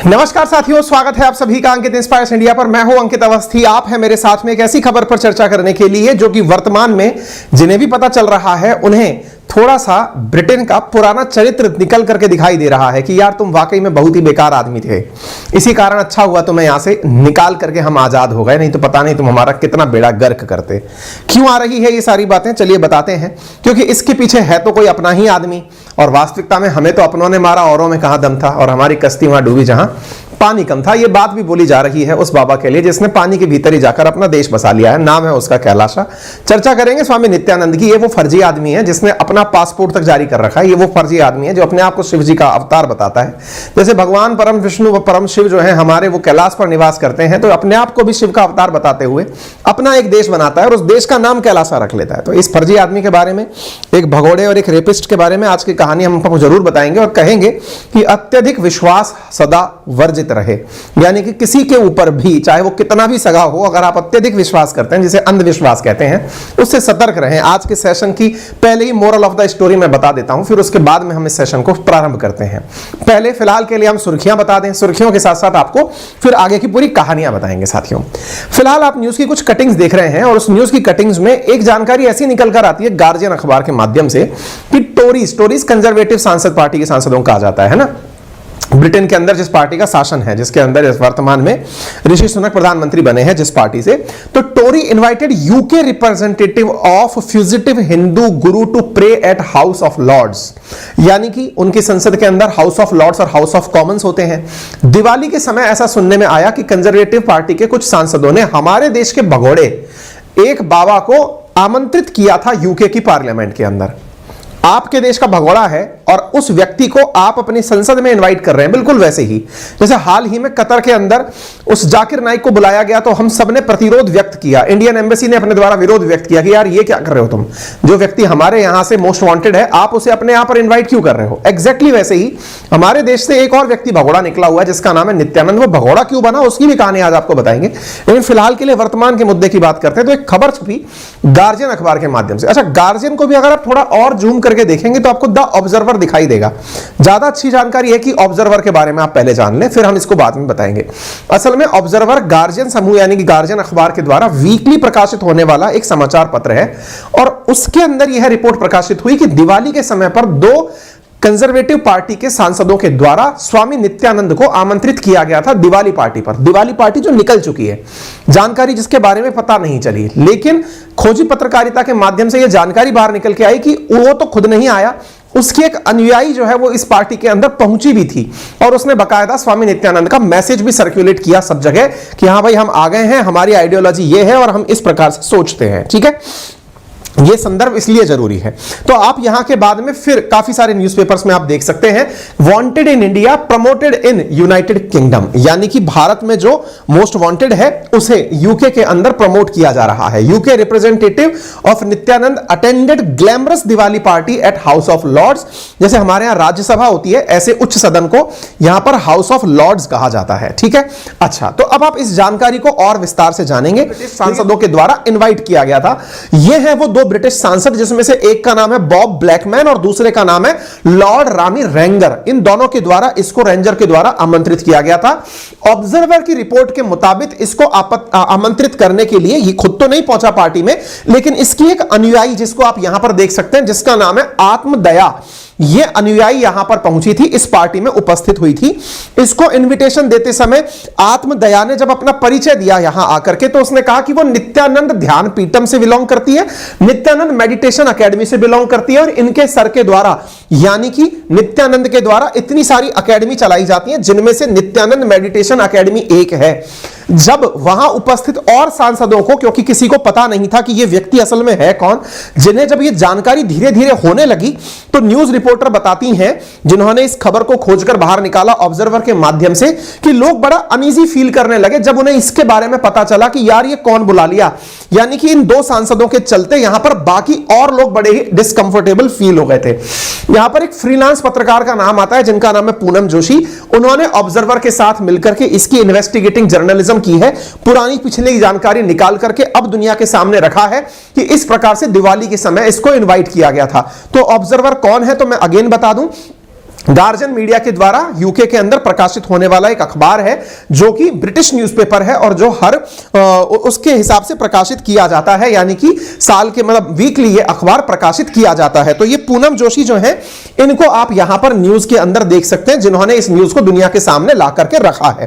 नमस्कार साथियों, स्वागत है आप सभी का अंकित इंस्पायर्स इंडिया पर। मैं हूं अंकित अवस्थी। आप है मेरे साथ में एक ऐसी खबर पर चर्चा करने के लिए जो कि वर्तमान में जिन्हें भी पता चल रहा है उन्हें थोड़ा सा ब्रिटेन का पुराना चरित्र निकल करके दिखाई दे रहा है कि यार तुम वाकई में बहुत ही बेकार आदमी थे। इसी कारण अच्छा हुआ तुम्हें यहां से निकाल करके हम आजाद हो गए, नहीं तो पता नहीं तुम हमारा कितना बेड़ा गर्क करते। क्यों आ रही है ये सारी बातें, चलिए बताते हैं। क्योंकि इसके पीछे है तो कोई अपना ही आदमी, और वास्तविकता में हमें तो अपनों ने मारा, औरों में कहां दम था, और हमारी कश्ती वहां डूबी जहां पानी कम था। ये बात भी बोली जा रही है उस बाबा के लिए जिसने पानी के भीतर ही जाकर अपना देश बसा लिया है। नाम है उसका कैलाशा। चर्चा करेंगे स्वामी नित्यानंद की। ये वो फर्जी आदमी है जिसने अपना पासपोर्ट तक जारी कर रखा है। ये वो फर्जी आदमी है जो अपने आप को शिव जी का अवतार बताता है। जैसे भगवान परम विष्णु व परम शिव जो है हमारे, वो कैलाश पर निवास करते हैं, तो अपने आप को भी शिव का अवतार बताते हुए अपना एक देश बनाता है और उस देश का नाम कैलाशा रख लेता है। तो इस फर्जी आदमी के बारे में, एक भगोड़े और एक रेपिस्ट के बारे में आज की कहानी हम आपको जरूर बताएंगे और कहेंगे कि अत्यधिक विश्वास सदा वर्जित रहे। यानी कि किसी के ऊपर भी, चाहे वो कितना भी सगा हो, अगर आप अत्यधिक विश्वास करते हैं, जिसे अंधविश्वास कहते हैं, उससे सतर्क रहें। आज के सेशन की पहले ही मोरल ऑफ द स्टोरी मैं बता देता हूं, फिर उसके बाद में हम इस सेशन को प्रारंभ करते हैं। पहले फिलहाल के लिए हम सुर्खियां बता दें, सुर्खियों के साथ साथ आपको फिर आगे की पूरी कहानियां बताएंगे। साथियों, फिलहाल आप न्यूज की कुछ कटिंग्स देख रहे हैं और उस न्यूज की कटिंग्स में एक जानकारी ऐसी निकल कर आती है गार्जियन अखबार के माध्यम से कि टोरीज कंजर्वेटिव सांसद पार्टी के सांसदों का आ जाता है ना, ब्रिटेन के अंदर जिस पार्टी का शासन है, जिसके अंदर वर्तमान में ऋषि सुनक प्रधानमंत्री बने हैं जिस पार्टी से, तो Tory invited UK representative of fugitive Hindu guru to pray at House of Lords. यानी कि उनकी संसद के अंदर हाउस ऑफ लॉर्ड्स और हाउस ऑफ कॉमन्स होते हैं। दिवाली के समय ऐसा सुनने में आया कि कंजर्वेटिव पार्टी के कुछ सांसदों ने हमारे देश के भगोड़े एक बाबा को आमंत्रित किया था यूके की पार्लियामेंट के अंदर। आपके देश का भगोड़ा है और उस व्यक्ति को आप अपनी संसद में इनवाइट कर रहे हैं, बिल्कुल वैसे ही जैसे हाल ही में कतर के अंदर उस जाकिर नाइक को बुलाया गया तो हम सबने प्रतिरोध व्यक्त किया। इंडियन एम्बेसी ने अपने द्वारा विरोध व्यक्त किया कि यार ये क्या कर रहे हो तुम, जो व्यक्ति हमारे यहां से मोस्ट वांटेड है आप उसे अपने यहां पर इन्वाइट क्यों कर रहे हो। एग्जैक्टली वैसे ही हमारे देश से एक और व्यक्ति भगोड़ा निकला हुआ है जिसका नाम है नित्यानंद। वो भगोड़ा क्यों बना उसकी भी कहानी आज आपको बताएंगे, लेकिन फिलहाल के लिए वर्तमान के मुद्दे की बात करते हैं। तो एक खबर छपी गार्जियन अखबार के माध्यम से। अच्छा, गार्जियन को भी अगर आप थोड़ा और जूम करके देखेंगे तो आपको द ऑब्जर्वर दिखाई देगा। ज्यादा अच्छी जानकारी है कि ऑब्जर्वर के बारे में आप पहले जान लें, फिर हम इसको बाद में बताएंगे। असल में ऑब्जर्वर गार्जियन समूह यानी कि गार्जियन अखबार के द्वारा वीकली प्रकाशित होने वाला एक समाचार पत्र है और उसके अंदर यह रिपोर्ट प्रकाशित हुई कि दिवाली के समय पर दो कंजर्वेटिव पार्टी के सांसदों के द्वारा स्वामी नित्यानंद को आमंत्रित किया गया था दिवाली पार्टी पर। दिवाली पार्टी जो निकल चुकी है, जानकारी जिसके बारे में पता नहीं चली, लेकिन खोजी पत्रकारिता के माध्यम से यह जानकारी बाहर निकल के आई कि वो तो खुद नहीं आया, उसकी एक अनुयायी जो है वो इस पार्टी के अंदर पहुंची भी थी और उसने बकायदा स्वामी नित्यानंद का मैसेज भी सर्कुलेट किया सब जगह कि हाँ भाई हम आ गए हैं, हमारी आइडियोलॉजी ये है और हम इस प्रकार से सोचते हैं। ठीक है, ये संदर्भ इसलिए जरूरी है। तो आप यहां के बाद में फिर काफी सारे न्यूज़पेपर्स में आप देख सकते हैं wanted in India promoted in United kingdom, यानी कि भारत में जो मोस्ट वांटेड है उसे यूके के अंदर प्रमोट किया जा रहा है। UK representative of Nithyananda attended glamorous Diwali party at House of Lords. जैसे हमारे यहां राज्यसभा होती है, ऐसे उच्च सदन को यहां पर हाउस ऑफ लॉर्ड्स कहा जाता है। ठीक है, अच्छा, तो अब आप इस जानकारी को और विस्तार से जानेंगे। सांसदों के द्वारा इन्वाइट किया गया था। यह है वो दो ब्रिटिश सांसद जिसमें से एक का नाम है बॉब ब्लैकमैन और दूसरे का नाम है लॉर्ड रामी रेंगर। इन दोनों के द्वारा इसको रेंजर के द्वारा आमंत्रित किया गया था। ऑब्जर्वर की रिपोर्ट के मुताबिक इसको आमंत्रित करने के लिए ये खुद तो नहीं पहुंचा पार्टी में, लेकिन इसकी एक अनुयायी जिसको आप यहां पर देख सकते हैं जिसका नाम है आत्मदया, ये अनुयायी यहां पर पहुंची थी, इस पार्टी में उपस्थित हुई थी। इसको इनविटेशन देते समय आत्मदया ने जब अपना परिचय दिया यहां आकर के, तो उसने कहा कि वो नित्यानंद ध्यान पीठम से बिलोंग करती है, नित्यानंद मेडिटेशन एकेडमी से बिलोंग करती है और इनके सर के द्वारा यानी कि नित्यानंद के द्वारा इतनी सारी एकेडमी चलाई जाती हैं जिनमें से नित्यानंद मेडिटेशन एकेडमी एक है। जब वहां उपस्थित और सांसदों को, क्योंकि किसी को पता नहीं था कि यह व्यक्ति असल में है कौन, जिन्हें जब यह जानकारी धीरे धीरे होने लगी तो न्यूज रिपोर्टर बताती हैं जिन्होंने इस खबर को खोजकर बाहर निकाला ऑब्जर्वर के माध्यम से कि लोग बड़ा अनईजी फील करने लगे जब उन्हें इसके बारे में पता चला कि यार ये कौन बुला लिया। यानी कि इन दो सांसदों के चलते यहां पर बाकी और लोग बड़े ही डिस्कंफर्टेबल फील हो गए थे। यहां पर एक फ्रीलांस पत्रकार का नाम आता है जिनका नाम है पूनम जोशी। उन्होंने ऑब्जर्वर के साथ मिलकर के इसकी इन्वेस्टिगेटिंग जर्नलिज्म की है, पुरानी पिछली जानकारी निकाल करके अब दुनिया के सामने रखा है कि इस प्रकार से दिवाली के समय इसको इनवाइट किया गया था। तो ऑब्जर्वर कौन है तो मैं अगेन बता दूं, गार्जियन मीडिया के द्वारा यूके के अंदर प्रकाशित होने वाला एक अखबार है, जो कि ब्रिटिश न्यूज़पेपर है और जो हर उसके हिसाब से प्रकाशित किया जाता है, यानी कि साल के मतलब वीकली ये अखबार प्रकाशित किया जाता है। तो ये पूनम जोशी जो है, इनको आप यहां पर न्यूज के अंदर देख सकते हैं, जिन्होंने इस न्यूज को दुनिया के सामने ला करके रखा है।